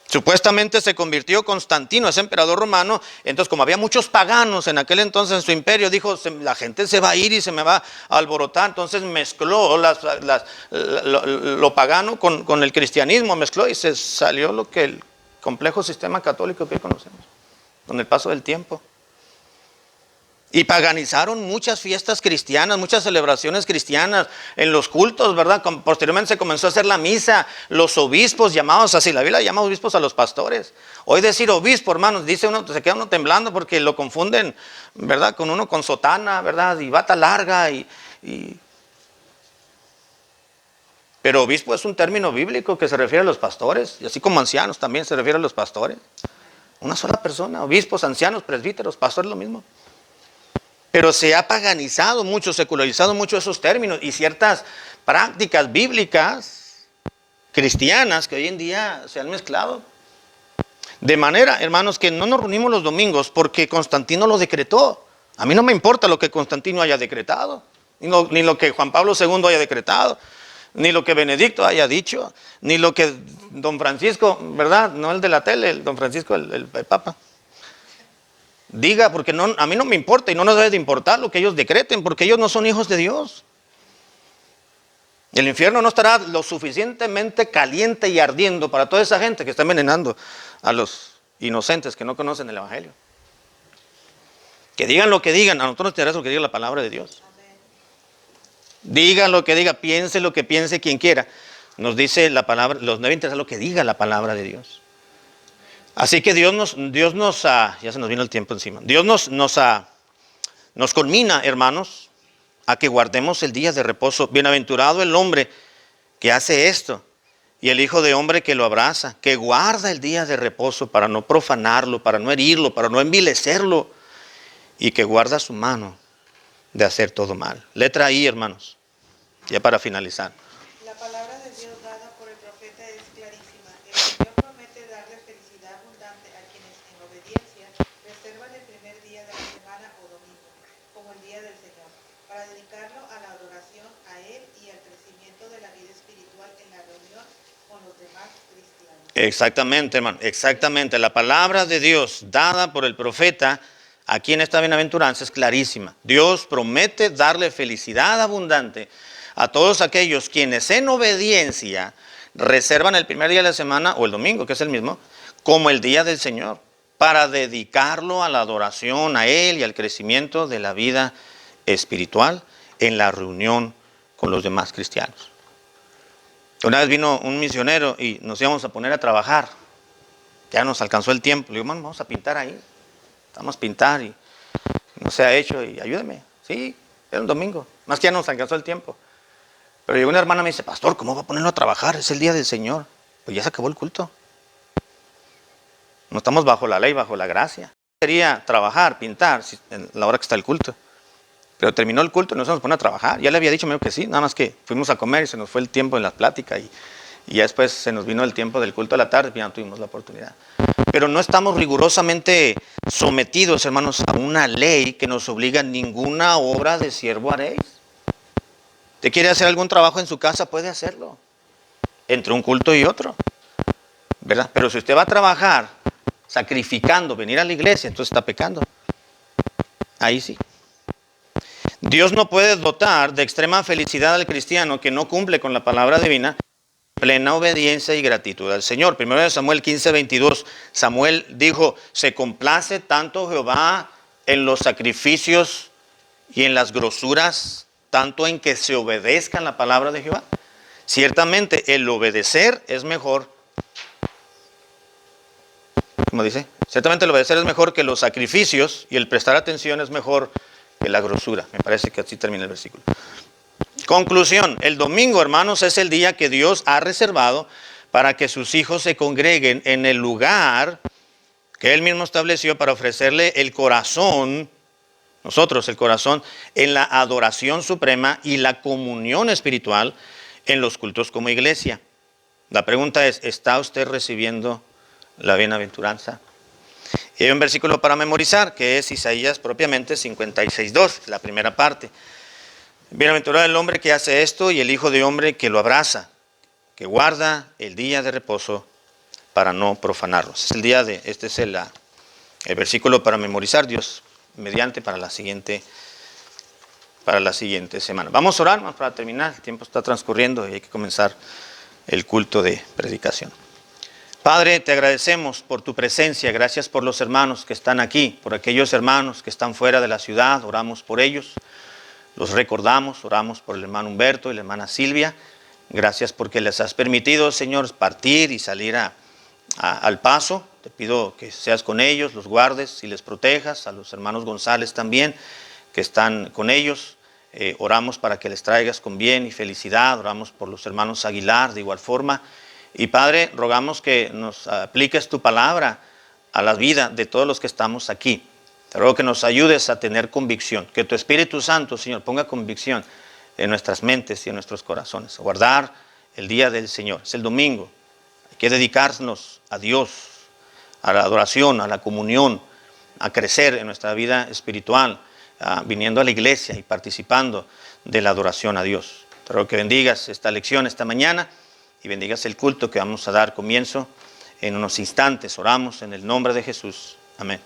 Supuestamente se convirtió Constantino, ese emperador romano. Entonces, como había muchos paganos en aquel entonces en su imperio, dijo, la gente se va a ir y se me va a alborotar. Entonces mezcló lo pagano con el cristianismo, mezcló y se salió lo que el complejo sistema católico que hoy conocemos, con el paso del tiempo. Y paganizaron muchas fiestas cristianas, muchas celebraciones cristianas en los cultos, ¿verdad? Posteriormente se comenzó a hacer la misa, los obispos llamados así, la Biblia llama obispos a los pastores. Hoy decir obispo, hermanos, dice uno, se queda uno temblando porque lo confunden, ¿verdad? Con uno con sotana, ¿verdad? Y bata larga Pero obispo es un término bíblico que se refiere a los pastores, y así como ancianos también se refiere a los pastores. Una sola persona, obispos, ancianos, presbíteros, pastor es lo mismo. Pero se ha paganizado mucho, secularizado mucho esos términos y ciertas prácticas bíblicas cristianas que hoy en día se han mezclado. De manera, hermanos, que no nos reunimos los domingos porque Constantino lo decretó. A mí no me importa lo que Constantino haya decretado, ni lo que Juan Pablo II haya decretado, ni lo que Benedicto haya dicho, ni lo que don Francisco, ¿verdad? No el de la tele, el don Francisco, el Papa. Diga, porque a mí no me importa y no nos debe de importar lo que ellos decreten, porque ellos no son hijos de Dios. El infierno no estará lo suficientemente caliente y ardiendo para toda esa gente que está envenenando a los inocentes que no conocen el Evangelio. Que digan lo que digan, a nosotros nos interesa lo que diga la palabra de Dios. Digan lo que diga, piense lo que piense quien quiera. Nos dice la palabra, nos debe interesar lo que diga la palabra de Dios. Así que Dios nos ya se nos vino el tiempo encima. Dios nos conmina, hermanos, a que guardemos el día de reposo. Bienaventurado el hombre que hace esto y el hijo de hombre que lo abraza, que guarda el día de reposo para no profanarlo, para no herirlo, para no envilecerlo y que guarda su mano de hacer todo mal. Letra I, hermanos, ya para finalizar. La palabra de Dios dada por el profeta es clarísima. El Señor promete darle felicidad abundante a quienes en obediencia reservan el primer día de la semana o domingo, como el día del Señor, para dedicarlo a la adoración a Él y al crecimiento de la vida espiritual en la reunión con los demás cristianos. Exactamente, hermano, exactamente. La palabra de Dios dada por el profeta aquí en esta bienaventuranza es clarísima. Dios promete darle felicidad abundante a todos aquellos quienes en obediencia reservan el primer día de la semana o el domingo, que es el mismo, como el día del Señor, para dedicarlo a la adoración a Él y al crecimiento de la vida espiritual en la reunión con los demás cristianos. Una vez vino un misionero y nos íbamos a poner a trabajar. Ya nos alcanzó el tiempo. Le digo, "Man, vamos a pintar ahí. Vamos a pintar y no se ha hecho y ayúdeme." Sí, era un domingo. Más que ya nos alcanzó el tiempo. Pero llegó una hermana y me dice, "Pastor, ¿cómo va a ponerlo a trabajar? Es el día del Señor." Pues ya se acabó el culto. No estamos bajo la ley, bajo la gracia. Quería trabajar, pintar, en la hora que está el culto. Pero terminó el culto y nos vamos a poner a trabajar. Ya le había dicho medio que sí, nada más que fuimos a comer y se nos fue el tiempo en la plática. Y ya después se nos vino el tiempo del culto a la tarde y ya no tuvimos la oportunidad. Pero no estamos rigurosamente sometidos, hermanos, a una ley que nos obliga a ninguna obra de siervo haréis. ¿Usted quiere hacer algún trabajo en su casa? Puede hacerlo. Entre un culto y otro, ¿verdad? Pero si usted va a trabajar sacrificando venir a la iglesia, entonces está pecando. Ahí sí. Dios no puede dotar de extrema felicidad al cristiano que no cumple con la palabra divina, plena obediencia y gratitud al Señor. 1 Samuel 15:22, Samuel dijo, "Se complace tanto Jehová en los sacrificios y en las grosuras, tanto en que se obedezca la palabra de Jehová." Ciertamente el obedecer es mejor, como dice, ciertamente el obedecer es mejor que los sacrificios y el prestar atención es mejor que la grosura. Me parece que así termina el versículo. Conclusión, el domingo, hermanos, es el día que Dios ha reservado para que sus hijos se congreguen en el lugar que Él mismo estableció para ofrecerle el corazón, nosotros el corazón, en la adoración suprema y la comunión espiritual en los cultos como iglesia. La pregunta es, ¿está usted recibiendo la bienaventuranza? Y hay un versículo para memorizar, que es Isaías propiamente 56:2, la primera parte. Bienaventurado el hombre que hace esto y el hijo de hombre que lo abraza, que guarda el día de reposo para no profanarlo. Este es el versículo para memorizar, Dios mediante, para la siguiente semana. Vamos a orar más para terminar, el tiempo está transcurriendo y hay que comenzar el culto de predicación. Padre, te agradecemos por tu presencia, gracias por los hermanos que están aquí, por aquellos hermanos que están fuera de la ciudad, oramos por ellos, los recordamos, oramos por el hermano Humberto y la hermana Silvia, gracias porque les has permitido, Señor, partir y salir al paso. Te pido que seas con ellos, los guardes y les protejas, a los hermanos González también, que están con ellos. Oramos para que les traigas con bien y felicidad, oramos por los hermanos Aguilar de igual forma. Y Padre, rogamos que nos apliques tu palabra a la vida de todos los que estamos aquí. Te ruego que nos ayudes a tener convicción, que tu Espíritu Santo, Señor, ponga convicción en nuestras mentes y en nuestros corazones. Guardar el día del Señor, es el domingo. Hay que dedicarnos a Dios, a la adoración, a la comunión, a crecer en nuestra vida espiritual, viniendo a la iglesia y participando de la adoración a Dios. Te ruego que bendigas esta lección esta mañana y bendigas el culto que vamos a dar comienzo en unos instantes. Oramos en el nombre de Jesús. Amén.